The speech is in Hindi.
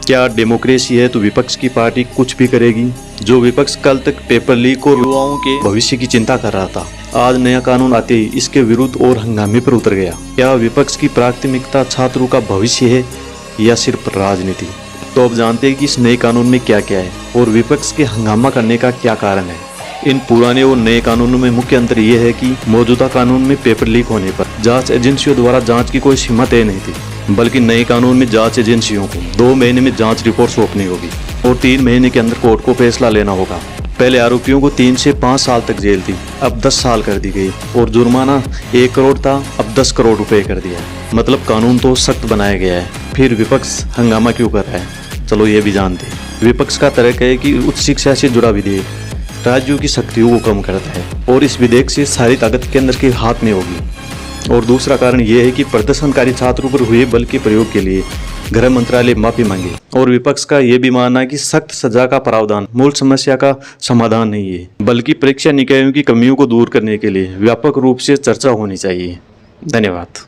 क्या डेमोक्रेसी है तो विपक्ष की पार्टी कुछ भी करेगी? जो विपक्ष कल तक पेपर लीक और युवाओं के भविष्य की चिंता कर रहा था, आज नया कानून आते ही इसके विरुद्ध और हंगामे पर उतर गया। क्या विपक्ष की प्राथमिकता छात्रों का भविष्य है या सिर्फ राजनीति? तो अब जानते हैं कि इस नए कानून में क्या क्या है और विपक्ष के हंगामा करने का क्या कारण है। इन पुराने और नए कानूनों में मुख्य अंतर यह है कि मौजूदा कानून में पेपर लीक होने पर जांच एजेंसियों द्वारा जांच की कोई सीमा तय नहीं थी, बल्कि नए कानून में जांच एजेंसियों को 2 महीने में जांच रिपोर्ट सौंपनी होगी और 3 महीने के अंदर कोर्ट को फैसला लेना होगा। पहले आरोपियों को 3 से 5 साल तक जेल थी, अब 10 साल कर दी गई और जुर्माना 1 करोड़ था, अब 10 करोड़ रुपए कर दिया। मतलब कानून तो सख्त बनाया गया है। फिर विपक्ष हंगामा क्यों कर रहा है, चलो ये भी जानते हैं। विपक्ष का तर्क है कि उच्च शिक्षा से जुड़ा विधेयक राज्यों की शक्तियों को कम करता है और इस विधेयक से सारी ताकत केंद्र के हाथ में होगी। और दूसरा कारण यह है कि प्रदर्शनकारी छात्रों पर हुए बल के प्रयोग के लिए गृह मंत्रालय माफी मांगे। और विपक्ष का यह भी मानना है कि सख्त सजा का प्रावधान मूल समस्या का समाधान नहीं है, बल्कि परीक्षा निकायों की कमियों को दूर करने के लिए व्यापक रूप से चर्चा होनी चाहिए। धन्यवाद।